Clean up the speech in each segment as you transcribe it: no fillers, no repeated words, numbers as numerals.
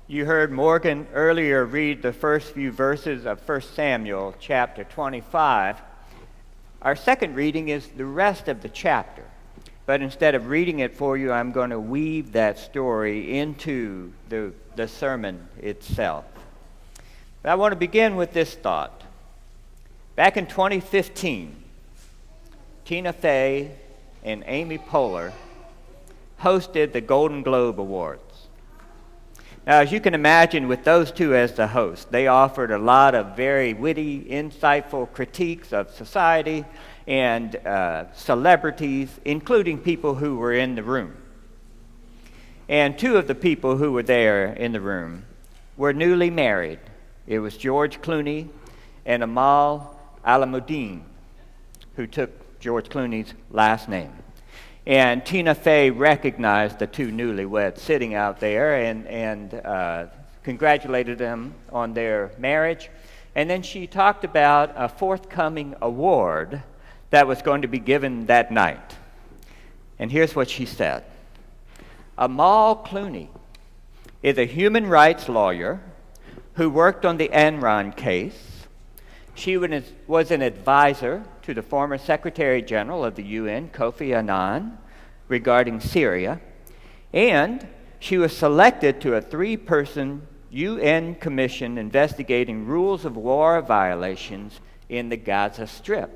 You heard Morgan earlier read the first few verses of 1 Samuel chapter 25. Our second reading is the rest of the chapter. But instead of reading it for you, I'm going to weave that story into the sermon itself. But I want to begin with this thought. Back in 2015, Tina Fey and Amy Poehler hosted the Golden Globe Awards. Now, as you can imagine, with those two as the hosts, they offered a lot of very witty, insightful critiques of society and celebrities, including people who were in the room. And two of the people who were there in the room were newly married. It was George Clooney and Amal Alamuddin, who took George Clooney's last name. And Tina Fey recognized the two newlyweds sitting out there and congratulated them on their marriage. And then she talked about a forthcoming award that was going to be given that night. And here's what she said. Amal Clooney is a human rights lawyer who worked on the Enron case. She was an advisor to the former Secretary General of the UN, Kofi Annan, regarding Syria, and she was selected to a 3-person UN commission investigating rules of war violations in the Gaza Strip.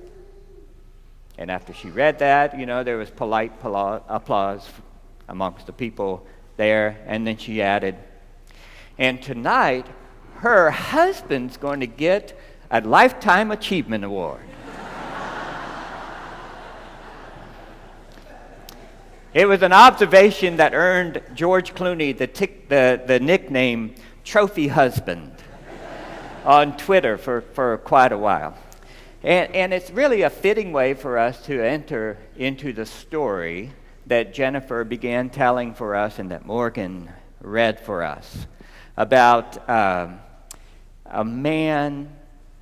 And after she read that, there was polite applause amongst the people there, and then she added, and tonight, her husband's going to get a Lifetime Achievement Award. It was an observation that earned George Clooney the nickname Trophy Husband on Twitter for quite a while. And it's really a fitting way for us to enter into the story that Jennifer began telling for us and that Morgan read for us about a man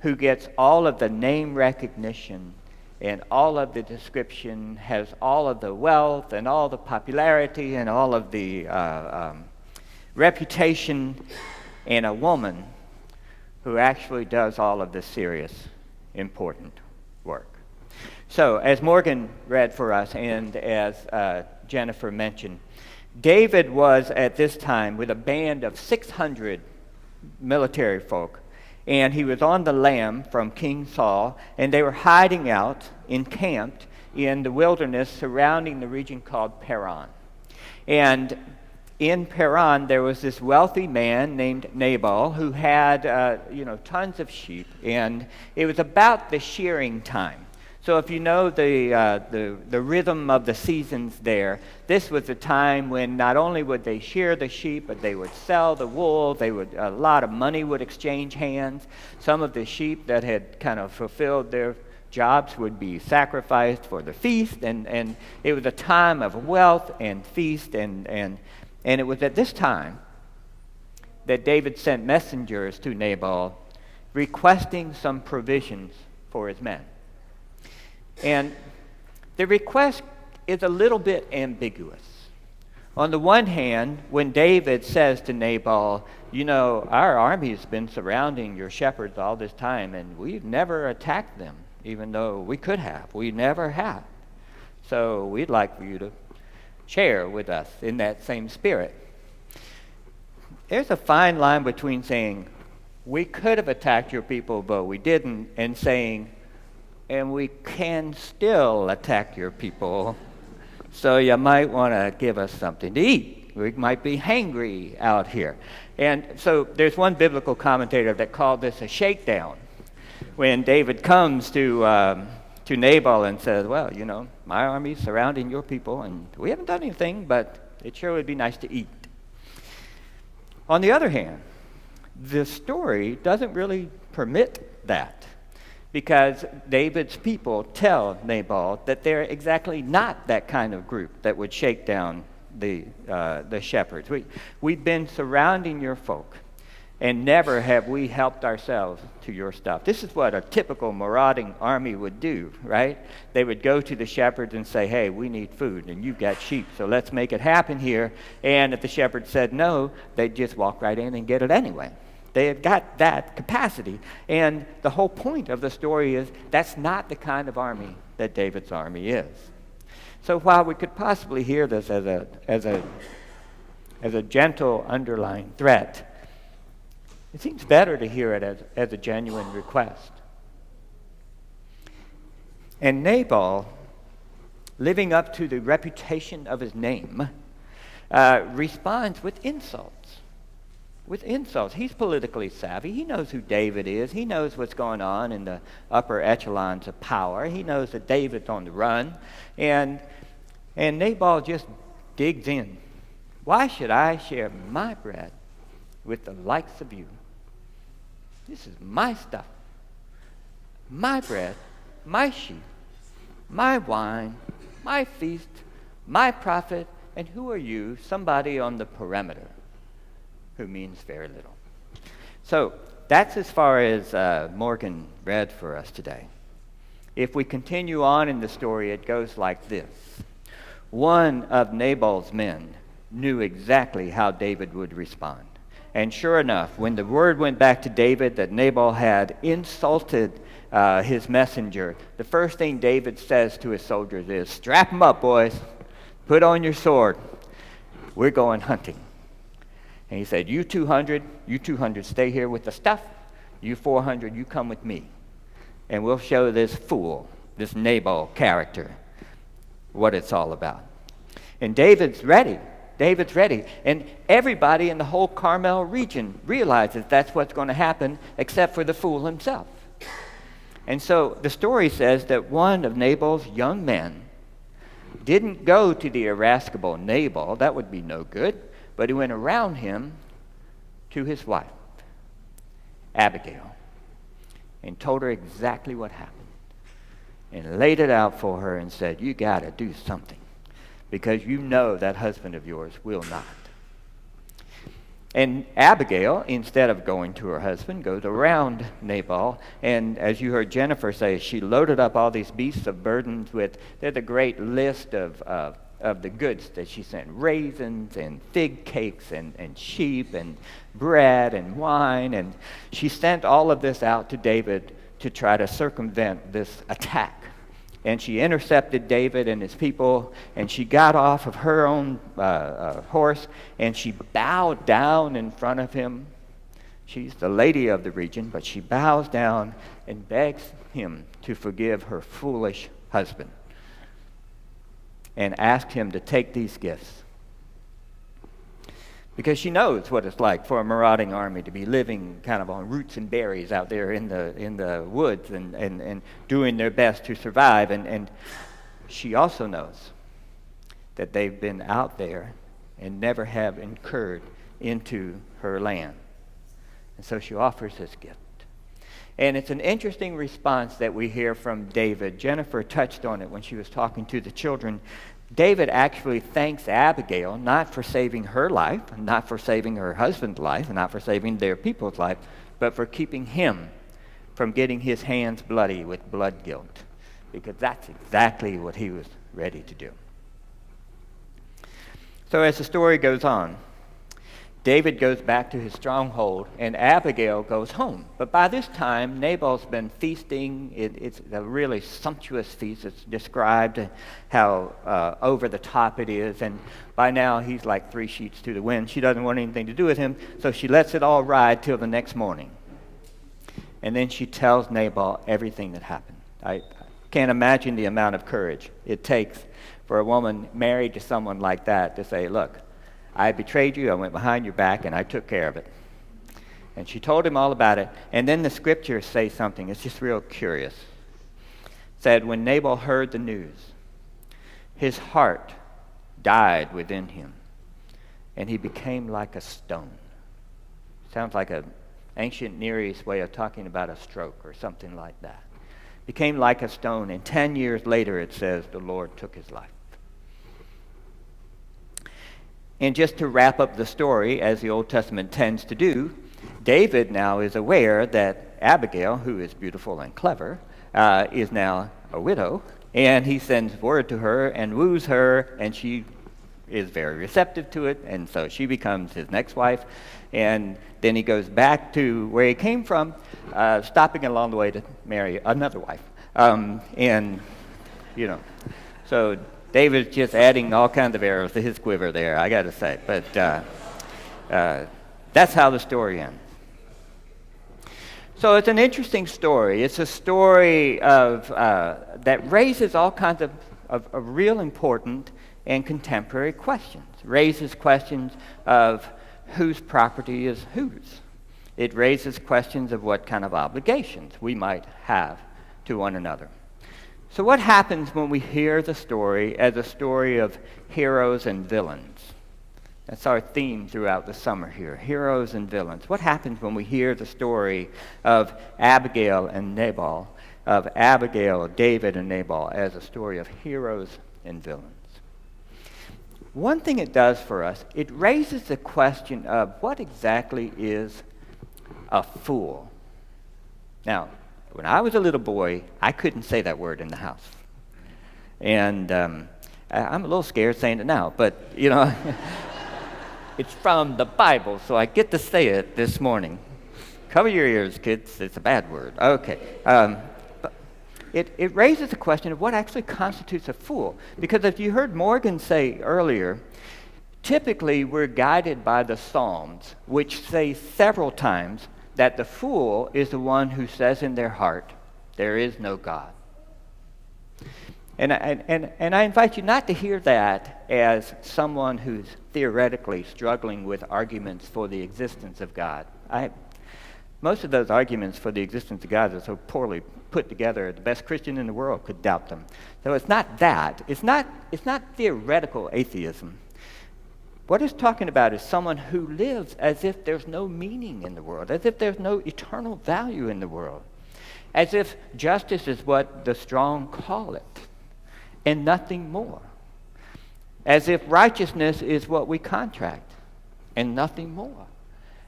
who gets all of the name recognition and all of the description, has all of the wealth and all the popularity and all of the reputation, and a woman who actually does all of the serious, important work. So, as Morgan read for us and as Jennifer mentioned, David was at this time with a band of 600 military folk, and he was on the lam from King Saul, and they were hiding out, encamped in the wilderness surrounding the region called Paran. And in Paran, there was this wealthy man named Nabal who had, tons of sheep, and it was about the shearing time. So if you know the rhythm of the seasons there, this was the time when not only would they shear the sheep, but they would sell the wool. A lot of money would exchange hands. Some of the sheep that had kind of fulfilled their jobs would be sacrificed for the feast, and it was a time of wealth and feast, and it was at this time that David sent messengers to Nabal requesting some provisions for his men. And the request is a little bit ambiguous. On the one hand, when David says to Nabal, our army has been surrounding your shepherds all this time, and we've never attacked them, even though we could have. We never have. So we'd like for you to share with us in that same spirit. There's a fine line between saying, we could have attacked your people, but we didn't, and saying, and we can still attack your people, so you might want to give us something to eat. We might be hangry out here. And so there's one biblical commentator that called this a shakedown. When David comes to Nabal and says, well, my army's surrounding your people, and we haven't done anything, but it sure would be nice to eat. On the other hand, the story doesn't really permit that, because David's people tell Nabal that they're exactly not that kind of group that would shake down the shepherds. We've been surrounding your folk, and never have we helped ourselves to your stuff. This is what a typical marauding army would do, right? They would go to the shepherds and say, hey, we need food, and you've got sheep, so let's make it happen here. And if the shepherd said no, they'd just walk right in and get it anyway. They had got that capacity. And the whole point of the story is that's not the kind of army that David's army is. So while we could possibly hear this as a gentle underlying threat, it seems better to hear it as a genuine request. And Nabal, living up to the reputation of his name, responds with insults. With insults. He's politically savvy. He knows who David is. He knows what's going on in the upper echelons of power. He knows that David's on the run. And Nabal just digs in. Why should I share my bread with the likes of you? This is my stuff. My bread, my sheep, my wine, my feast, my profit, and who are you? Somebody on the perimeter who means very little. So that's as far as Morgan read for us today. If we continue on in the story, it goes like this. One of Nabal's men knew exactly how David would respond. And sure enough, when the word went back to David that Nabal had insulted his messenger, the first thing David says to his soldiers is, strap them up, boys. Put on your sword. We're going hunting. And he said, you 200 stay here with the stuff. You 400, you come with me. And we'll show this fool, this Nabal character, what it's all about. And David's ready. And everybody in the whole Carmel region realizes that's what's going to happen, except for the fool himself. And so the story says that one of Nabal's young men didn't go to the irascible Nabal. That would be no good. But he went around him to his wife, Abigail, and told her exactly what happened. And laid it out for her and said, you got to do something, because you know that husband of yours will not. And Abigail, instead of going to her husband, goes around Nabal. And as you heard Jennifer say, she loaded up all these beasts of burdens with, there's a great list of the goods that she sent. Raisins and fig cakes and sheep and bread and wine. And she sent all of this out to David to try to circumvent this attack. And she intercepted David and his people, and she got off of her own horse, and she bowed down in front of him. She's the lady of the region, but she bows down and begs him to forgive her foolish husband and asked him to take these gifts. Because she knows what it's like for a marauding army to be living kind of on roots and berries out there in the woods and doing their best to survive. And she also knows that they've been out there and never have incurred into her land. And so she offers this gift. And it's an interesting response that we hear from David. Jennifer touched on it when she was talking to the children. David actually thanks Abigail, not for saving her life, not for saving her husband's life, not for saving their people's life, but for keeping him from getting his hands bloody with blood guilt, because that's exactly what he was ready to do. So as the story goes on, David goes back to his stronghold, and Abigail goes home. But by this time, Nabal's been feasting. It's a really sumptuous feast. It's described how over the top it is. And by now, he's like 3 sheets to the wind. She doesn't want anything to do with him, so she lets it all ride till the next morning. And then she tells Nabal everything that happened. I can't imagine the amount of courage it takes for a woman married to someone like that to say, look, I betrayed you, I went behind your back, and I took care of it. And she told him all about it. And then the scriptures say something. It's just real curious. It said, when Nabal heard the news, his heart died within him, and he became like a stone. Sounds like an ancient Near East way of talking about a stroke or something like that. Became like a stone, and 10 years later, it says, the Lord took his life. And just to wrap up the story, as the Old Testament tends to do, David now is aware that Abigail, who is beautiful and clever, is now a widow, and he sends word to her and woos her, and she is very receptive to it, and so she becomes his next wife, and then he goes back to where he came from, stopping along the way to marry another wife. So David's just adding all kinds of arrows to his quiver there, I got to say, but that's how the story ends. So it's an interesting story. It's a story that raises all kinds of real important and contemporary questions. Raises questions of whose property is whose. It raises questions of what kind of obligations we might have to one another. So what happens when we hear the story as a story of heroes and villains? That's our theme throughout the summer here, heroes and villains. What happens when we hear the story of Abigail and Nabal, of Abigail, David, and Nabal as a story of heroes and villains? One thing it does for us, it raises the question of what exactly is a fool? Now, when I was a little boy, I couldn't say that word in the house. And I'm a little scared saying it now, but, it's from the Bible, so I get to say it this morning. Cover your ears, kids. It's a bad word. Okay. But it raises the question of what actually constitutes a fool. Because as you heard Morgan say earlier, typically we're guided by the Psalms, which say several times that the fool is the one who says in their heart, there is no God. And I invite you not to hear that as someone who's theoretically struggling with arguments for the existence of God. Most of those arguments for the existence of God are so poorly put together, the best Christian in the world could doubt them. So it's not that. It's not theoretical atheism. What it's talking about is someone who lives as if there's no meaning in the world, as if there's no eternal value in the world, as if justice is what the strong call it, and nothing more. As if righteousness is what we contract, and nothing more.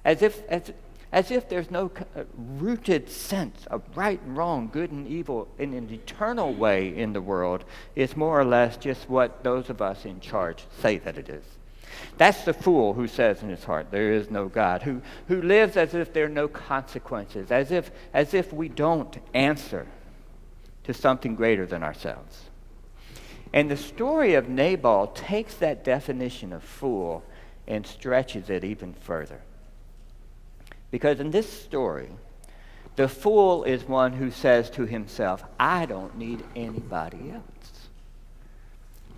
As if there's no rooted sense of right and wrong, good and evil in an eternal way in the world. It's more or less just what those of us in charge say that it is. That's the fool who says in his heart, there is no God, who lives as if there are no consequences, as if we don't answer to something greater than ourselves. And the story of Nabal takes that definition of fool and stretches it even further. Because in this story, the fool is one who says to himself, I don't need anybody else.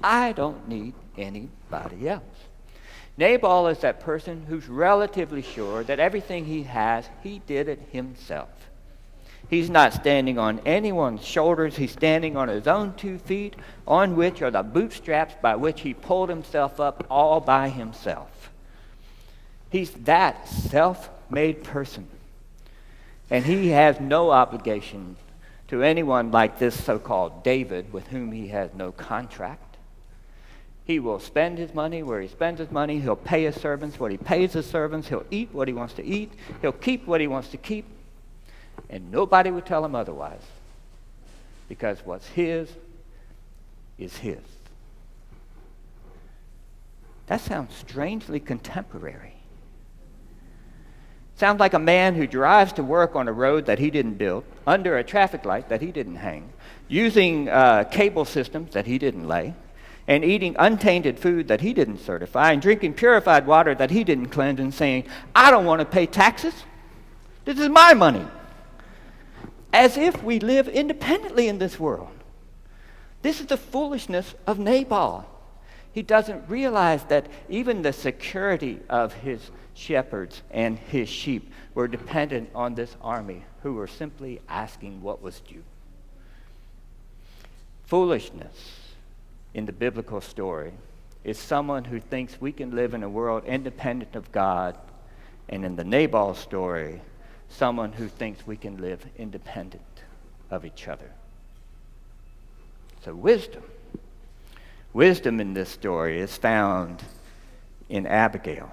I don't need anybody else. Nabal is that person who's relatively sure that everything he has, he did it himself. He's not standing on anyone's shoulders. He's standing on his own 2 feet, on which are the bootstraps by which he pulled himself up all by himself. He's that self-made person. And he has no obligation to anyone like this so-called David, with whom he has no contract. He will spend his money where he spends his money. He'll pay his servants what he pays his servants. He'll eat what he wants to eat. He'll keep what he wants to keep. And nobody will tell him otherwise. Because what's his is his. That sounds strangely contemporary. Sounds like a man who drives to work on a road that he didn't build, under a traffic light that he didn't hang, using cable systems that he didn't lay, and eating untainted food that he didn't certify, and drinking purified water that he didn't cleanse, and saying, I don't want to pay taxes. This is my money. As if we live independently in this world. This is the foolishness of Nabal. He doesn't realize that even the security of his shepherds and his sheep were dependent on this army who were simply asking what was due. Foolishness in the biblical story is someone who thinks we can live in a world independent of God, and in the Nabal story, someone who thinks we can live independent of each other. So wisdom in this story is found in Abigail,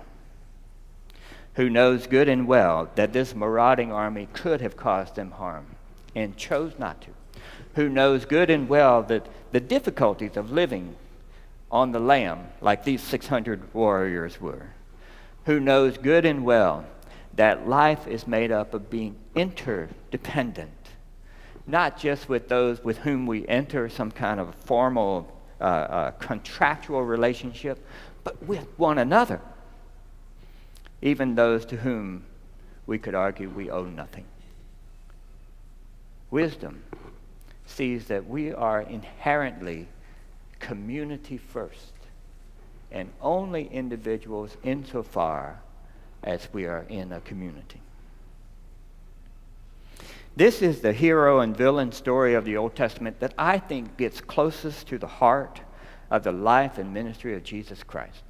who knows good and well that this marauding army could have caused them harm and chose not to, who knows good and well that the difficulties of living on the lam like these 600 warriors were, who knows good and well that life is made up of being interdependent, not just with those with whom we enter some kind of formal contractual relationship, but with one another, even those to whom we could argue we owe nothing. Wisdom sees that we are inherently community first, and only individuals insofar as we are in a community. This is the hero and villain story of the Old Testament that I think gets closest to the heart of the life and ministry of Jesus Christ.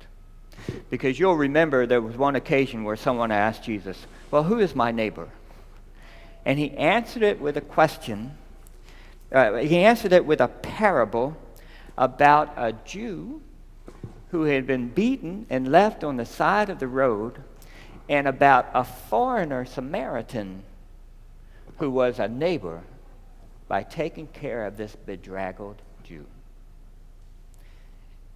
Because you'll remember there was one occasion where someone asked Jesus, well, who is my neighbor? And he answered it with a question. He answered it with a parable about a Jew who had been beaten and left on the side of the road, and about a foreigner Samaritan who was a neighbor by taking care of this bedraggled Jew.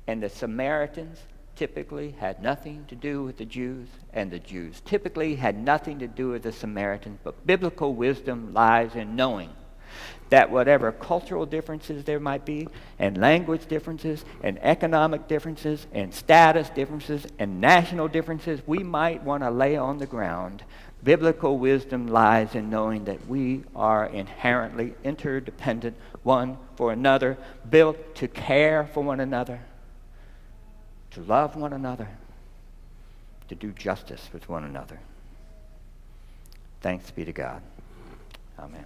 And the Samaritans typically had nothing to do with the Jews, and the Jews typically had nothing to do with the Samaritans, but biblical wisdom lies in knowing that whatever cultural differences there might be, and language differences, and economic differences, and status differences, and national differences we might want to lay on the ground, biblical wisdom lies in knowing that we are inherently interdependent one for another, built to care for one another, to love one another, to do justice with one another. Thanks be to God. Amen.